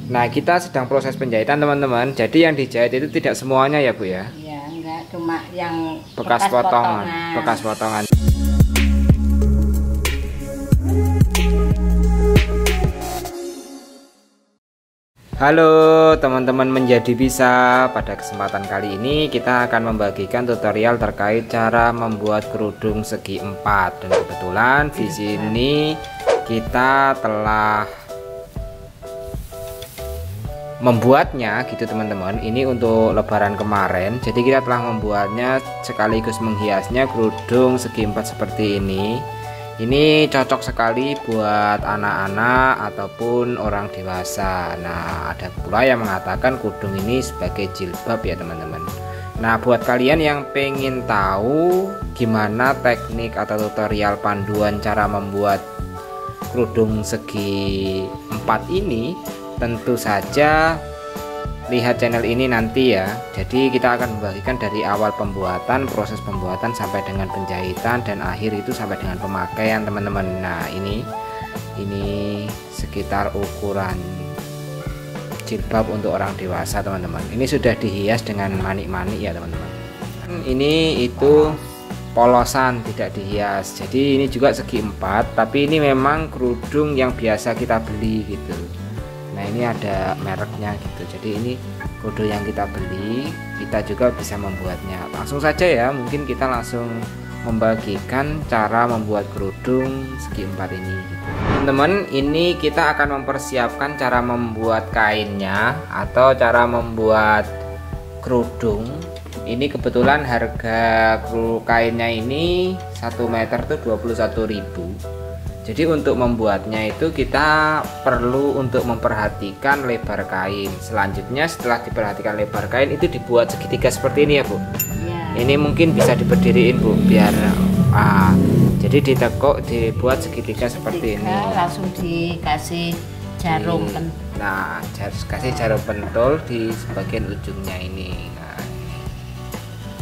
Nah, kita sedang proses penjahitan teman-teman. Jadi yang dijahit itu tidak semuanya ya Bu ya? Iya, enggak, cuma yang Bekas potongan. Bekas potongan. Halo teman-teman menjadi bisa. Pada kesempatan kali ini kita akan membagikan tutorial terkait cara membuat kerudung segi 4. Dan kebetulan di sini kita telah membuatnya gitu teman-teman. Ini untuk lebaran kemarin. Jadi kita telah membuatnya sekaligus menghiasnya kerudung segi 4 seperti ini. Ini cocok sekali buat anak-anak ataupun orang dewasa. Nah, ada pula yang mengatakan kerudung ini sebagai jilbab ya teman-teman. Nah, buat kalian yang pengen tahu gimana teknik atau tutorial panduan cara membuat kerudung segi 4 ini, tentu saja lihat channel ini nanti ya. Jadi kita akan membagikan dari awal pembuatan, proses pembuatan sampai dengan penjahitan, dan akhir itu sampai dengan pemakaian teman-teman. Nah, ini sekitar ukuran jilbab untuk orang dewasa teman-teman. Ini sudah dihias dengan manik-manik ya teman-teman. Ini itu polosan, tidak dihias. Jadi ini juga segi 4, tapi ini memang kerudung yang biasa kita beli gitu. Nah, ini ada mereknya gitu. Jadi ini kerudung yang kita beli, kita juga bisa membuatnya. Langsung saja ya, mungkin kita langsung membagikan cara membuat kerudung segi 4 ini gitu. Teman-teman, ini kita akan mempersiapkan cara membuat kainnya atau cara membuat kerudung. Ini kebetulan harga kainnya ini 1 meter tuh 21.000. Jadi untuk membuatnya itu kita perlu untuk memperhatikan lebar kain. Selanjutnya setelah diperhatikan lebar kain itu dibuat segitiga seperti ini ya Bu. Ya. Ini mungkin bisa diberdiriin Bu biar jadi ditekuk, dibuat segitiga seperti ini. Langsung dikasih jarum pentul. Nah, kasih jarum pentul di sebagian ujungnya ini. Nah,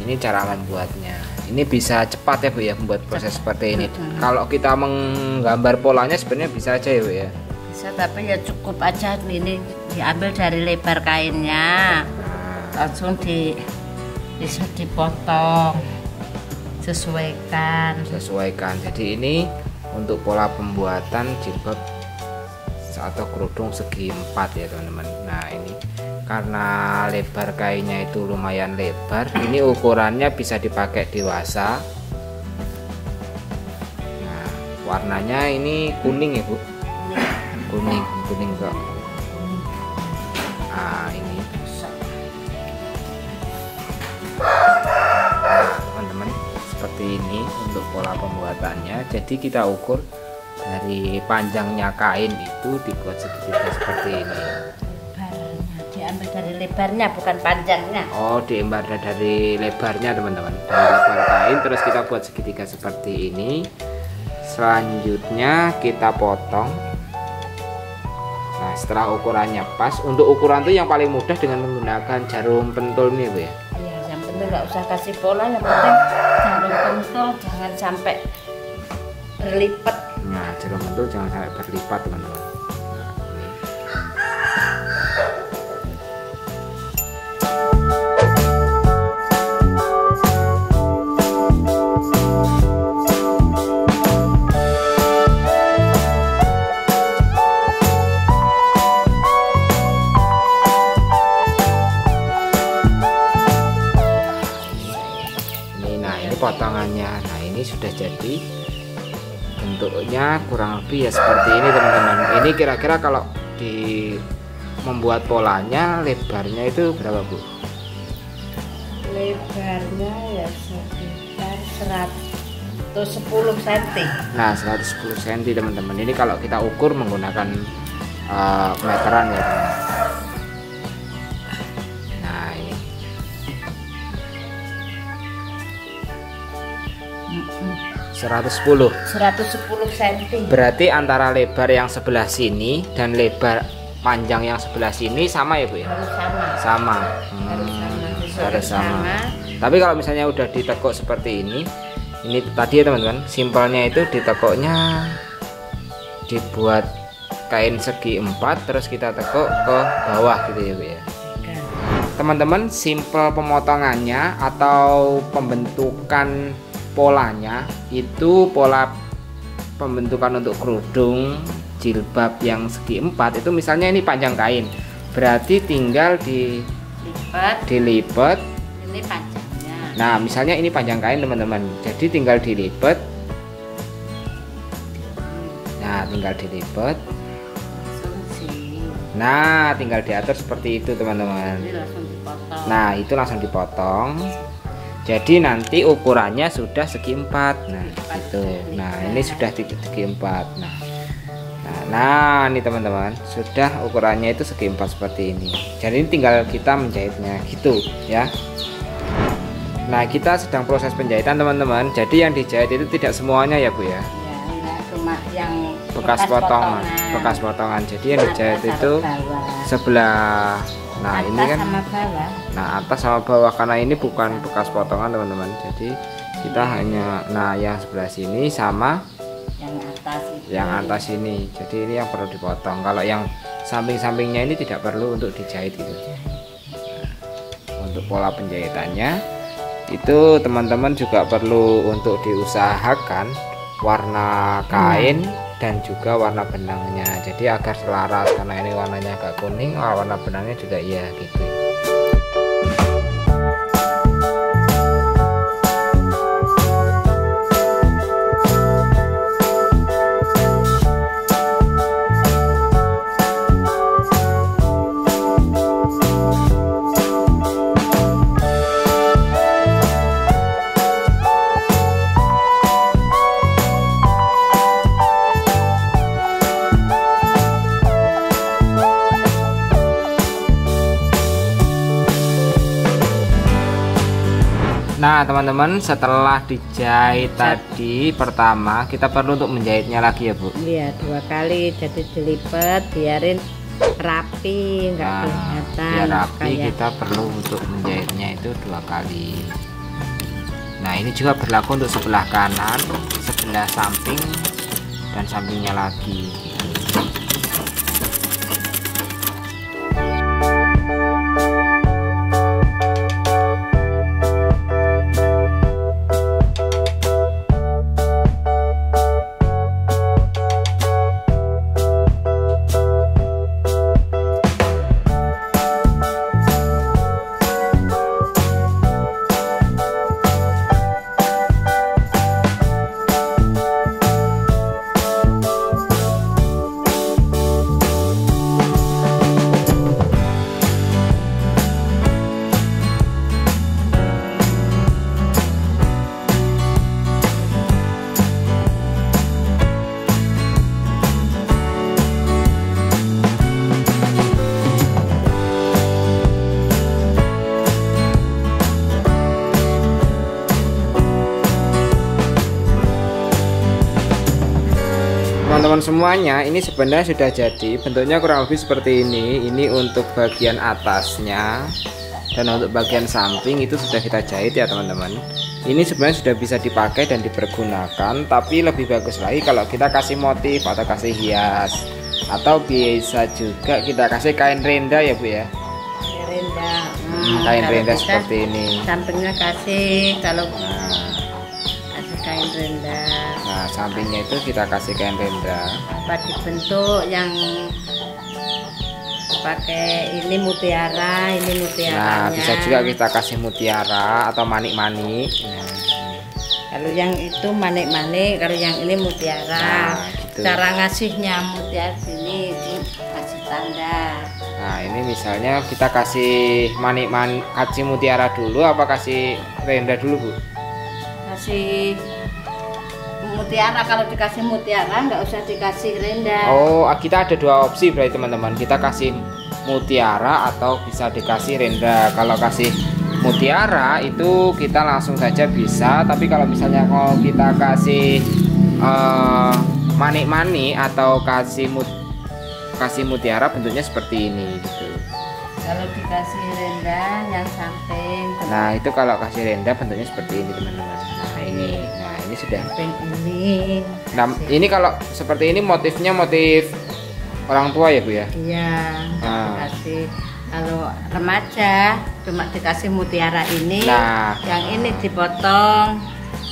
ini cara membuatnya. Ini bisa cepat ya Bu ya membuat proses seperti ini. Kalau kita menggambar polanya sebenarnya bisa aja ya Bu ya. Bisa, tapi ya cukup aja ini diambil dari lebar kainnya. Langsung bisa dipotong. Sesuaikan. Jadi ini untuk pola pembuatan jilbab atau kerudung segi 4 ya teman-teman. Nah, ini karena lebar kainnya itu lumayan lebar, ini ukurannya bisa dipakai dewasa. Nah, warnanya ini kuning ya Bu. Kuning kok. Nah, ini teman-teman, seperti ini untuk pola pembuatannya. Jadi kita ukur dari panjangnya kain itu dibuat segitiga seperti ini. Diambil dari lebarnya, bukan panjangnya. Oh, diambil dari lebarnya teman-teman, dari lebar kain, terus kita buat segitiga seperti ini. Selanjutnya kita potong. Nah, setelah ukurannya pas, untuk ukuran itu yang paling mudah dengan menggunakan jarum pentul nih Bu ya. Iya, yang penting nggak usah kasih pola, yang penting jarum pentul jangan sampai berlipat. Nah, jarum pentul jangan sampai berlipat teman-teman. Ini potongannya. Nah, ini sudah jadi. Bentuknya kurang lebih ya seperti ini teman-teman. Ini kira-kira kalau membuat polanya lebarnya itu berapa Bu? Lebarnya ya sekitar 110 cm. Nah, 110 cm teman-teman. Ini kalau kita ukur menggunakan meteran ya teman-teman. Nah, ini 110 cm. Berarti antara lebar yang sebelah sini dan lebar panjang yang sebelah sini sama ya Bu ya? Harus sama. Sama. Harus sama. Tapi kalau misalnya udah ditekuk seperti ini tadi ya teman-teman, simpelnya itu ditekuknya dibuat kain segi 4 terus kita tekuk ke bawah gitu ya Bu ya. Teman-teman, simple pemotongannya atau pembentukan polanya itu pola pembentukan untuk kerudung jilbab yang segi 4 itu misalnya ini panjang kain, berarti tinggal dilipat. Ini panjangnya. Nah, misalnya ini panjang kain teman-teman, jadi tinggal dilipat. Nah, tinggal dilipat. Nah, tinggal diatur seperti itu teman-teman. Nah, itu langsung dipotong. Jadi nanti ukurannya sudah segi 4. Nah, gitu. Nah, ini sudah segi 4. Nah, ini teman-teman, sudah ukurannya itu segi 4 seperti ini. Jadi ini tinggal kita menjahitnya gitu ya. Nah, kita sedang proses penjahitan teman-teman. Jadi yang dijahit itu tidak semuanya ya Bu ya. Cuma yang bekas potongan. Jadi yang dijahit itu sebelah. Nah, atas ini kan sama bawah. Nah, atas sama bawah karena ini bukan bekas potongan teman-teman. Jadi kita hanya yang sebelah sini sama yang atas ini. Jadi ini yang perlu dipotong. Kalau yang samping-sampingnya ini tidak perlu untuk dijahit gitu. Untuk pola penjahitannya itu teman-teman juga perlu untuk diusahakan warna kain dan juga warna benangnya, jadi agar selaras, karena ini warnanya agak kuning, warna benangnya juga iya gitu. Nah teman-teman, setelah dijahit tadi pertama, kita perlu untuk menjahitnya lagi ya Bu? Iya, 2 kali, jadi dilipat biarin rapi, nggak kelihatan. Biar rapi kita perlu untuk menjahitnya itu 2 kali. Nah ini juga berlaku untuk sebelah kanan, sebelah samping, dan sampingnya lagi. Teman-teman semuanya, ini sebenarnya sudah jadi, bentuknya kurang lebih seperti ini. Ini untuk bagian atasnya, dan untuk bagian samping itu sudah kita jahit ya teman-teman. Ini sebenarnya sudah bisa dipakai dan dipergunakan, tapi lebih bagus lagi kalau kita kasih motif atau kasih hias, atau bisa juga kita kasih kain renda ya Bu ya. Kain renda seperti ini. Sampingnya kasih, kalau kasih kain renda. Nah sampingnya itu kita kasih kain renda. Apa dibentuk yang pakai ini mutiara, ini mutiaranya. Nah bisa juga kita kasih mutiara atau manik-manik. Kalau yang itu manik-manik, kalau yang ini mutiara. Nah, gitu. Cara ngasihnya mutiara sini kasih tanda. Nah ini misalnya kita kasih manik-manik, kasih mutiara dulu apa kasih renda dulu Bu? Kasih mutiara. Kalau dikasih mutiara nggak usah dikasih renda. Oh kita ada 2 opsi berarti teman-teman, kita kasih mutiara atau bisa dikasih renda. Kalau kasih mutiara itu kita langsung saja bisa, tapi kalau misalnya mau kita kasih manik-manik atau kasih mutiara bentuknya seperti ini gitu. Kalau dikasih renda yang samping. Nah itu kalau kasih renda bentuknya seperti ini teman-teman. Nah ini sudah. Samping ini. Nah ini kalau seperti ini motifnya motif orang tua ya Bu ya? Iya, dikasih. Kalau remaja cuma dikasih mutiara ini. Nah, yang ini dipotong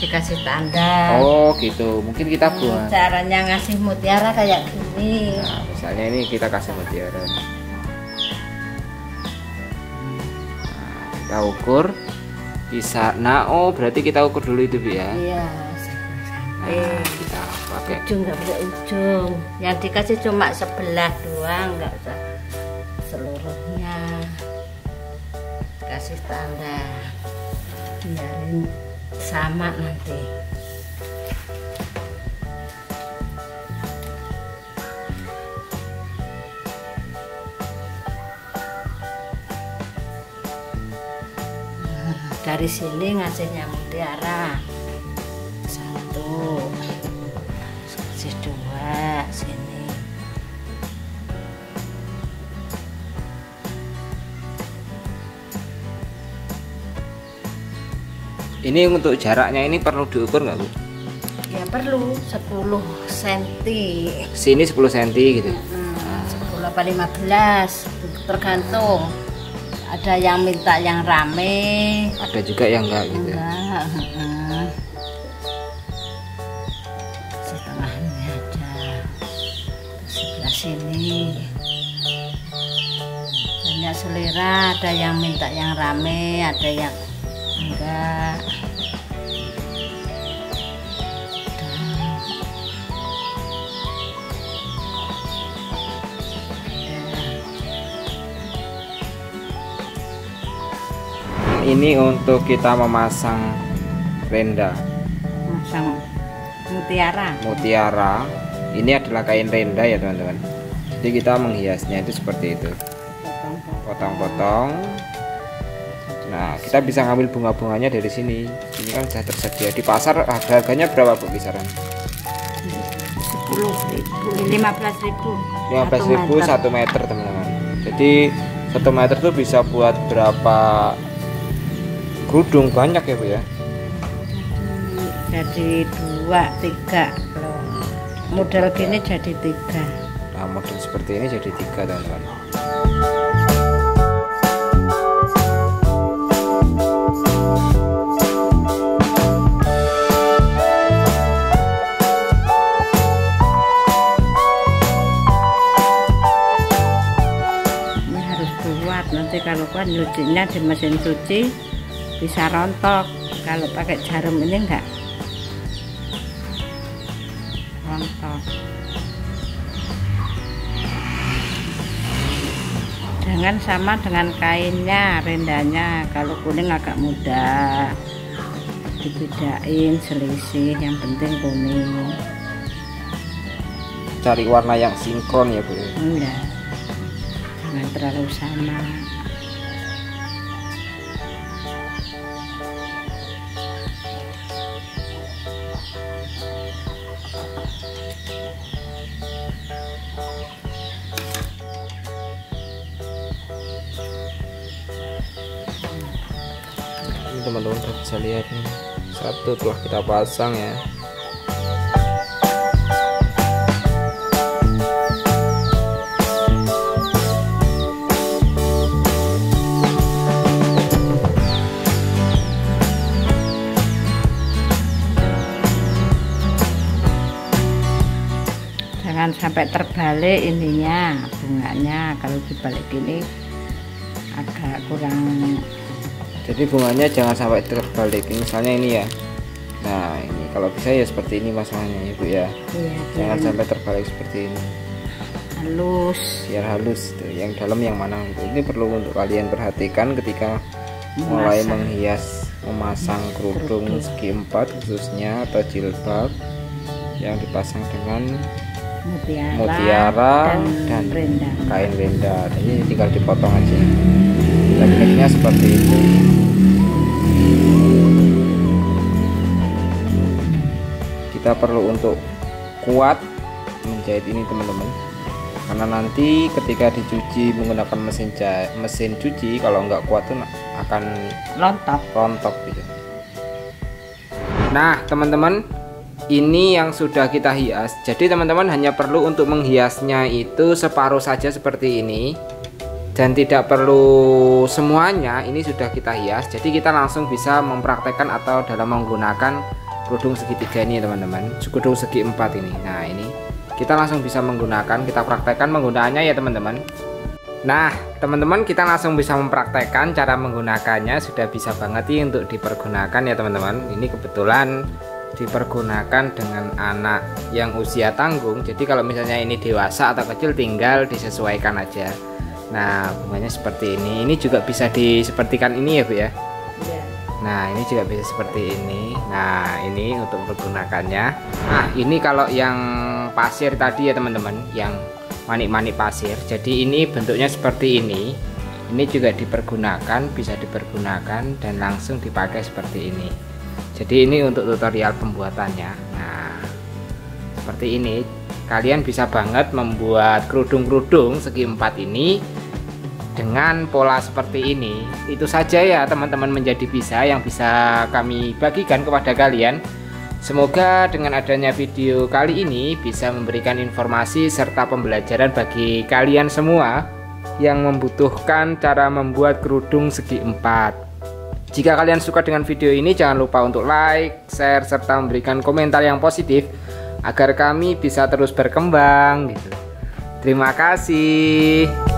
dikasih tanda. Oh gitu, mungkin kita buat caranya ngasih mutiara kayak gini. Nah, misalnya ini kita kasih mutiara. Nah, kita ukur bisa. Nah, oh berarti kita ukur dulu itu Bu ya? Iya. Nah, kita pakai ujung, nggak bisa ujung. Yang dikasih cuma sebelah doang, nggak usah seluruhnya. Kasih tanda, biarin sama nanti. Dari sini ngasihnya mutiara. 1, kasih 2 sini. Ini untuk jaraknya ini perlu diukur nggak Bu? Ya perlu 10 cm. Sini 10 cm gitu. 10 apa 15 tergantung. Ada yang minta yang rame, Ada juga yang enggak gitu. enggak. Setengahnya aja. Sebelah sini. Banyak selera, ada yang minta yang rame, ada yang enggak. Ini untuk kita memasang renda Masang mutiara. mutiara. Ini adalah kain renda ya teman-teman. Jadi kita menghiasnya itu seperti itu, potong-potong. Nah, kita bisa ngambil bunga-bunganya dari sini. Ini kan sudah tersedia di pasar. Harganya berapa Bu kisaran? 10.000, 15.000. 15.000 1 meter teman-teman. Jadi 1 meter tuh bisa buat berapa kerudung? Banyak ya Bu ya? Jadi 2, 3. Kalau model gini jadi 3. Nah, model seperti ini jadi 3 teman-teman. Ini harus kuat, nanti kalau kuat nyucinya di mesin cuci bisa rontok. Kalau pakai jarum ini enggak rontok. Jangan sama dengan kainnya, rendanya. Kalau kuning agak mudah, dibedain selisih, yang penting kuning. Cari warna yang sinkron ya Bu. Enggak, jangan terlalu sama. Ini teman-teman bisa lihat nih, satu telah kita pasang ya. Jangan sampai terbalik ininya, bunganya. Kalau dibalik ini agak kurang. Jadi bunganya jangan sampai terbalik. Misalnya ini ya. Nah ini kalau bisa ya seperti ini masalahnya ya Bu ya. Iya, Jangan sampai terbalik seperti ini. halus. Biar halus tuh. Yang dalam yang mana gitu. Ini perlu untuk kalian perhatikan ketika mulai menghias, memasang kerudung segi 4 khususnya atau jilbab yang dipasang dengan mutiara dan renda. kain renda. Jadi tinggal dipotong aja. Tekniknya seperti itu. Kita perlu untuk kuat menjahit ini teman-teman, karena nanti ketika dicuci menggunakan mesin cuci, kalau nggak kuat tuh akan Rontok. rontok gitu. Nah teman-teman, ini yang sudah kita hias. Jadi teman-teman hanya perlu untuk menghiasnya itu separuh saja seperti ini, dan tidak perlu semuanya. Ini sudah kita hias, jadi kita langsung bisa mempraktekkan atau dalam menggunakan kerudung segitiga ini teman-teman, kerudung segi 4 ini. Nah ini kita langsung bisa menggunakan, kita praktekkan penggunaannya ya teman-teman. Nah teman-teman, kita langsung bisa mempraktekkan cara menggunakannya. Sudah bisa banget nih untuk dipergunakan ya teman-teman. Ini kebetulan dipergunakan dengan anak yang usia tanggung, jadi kalau misalnya ini dewasa atau kecil tinggal disesuaikan aja. Nah bunganya seperti ini juga bisa disepertikan ini ya Bu ya. Nah ini juga bisa seperti ini. Nah ini untuk menggunakannya. Nah ini kalau yang pasir tadi ya teman-teman, yang manik-manik pasir, jadi ini bentuknya seperti ini. Ini juga dipergunakan, bisa dipergunakan dan langsung dipakai seperti ini. Jadi ini untuk tutorial pembuatannya. Nah seperti ini, kalian bisa banget membuat kerudung-kerudung segi 4 ini dengan pola seperti ini. Itu saja ya teman-teman, menjadi bisa yang bisa kami bagikan kepada kalian. Semoga dengan adanya video kali ini bisa memberikan informasi serta pembelajaran bagi kalian semua yang membutuhkan cara membuat kerudung segi 4. Jika kalian suka dengan video ini, jangan lupa untuk like, share, serta memberikan komentar yang positif agar kami bisa terus berkembang gitu. Terima kasih.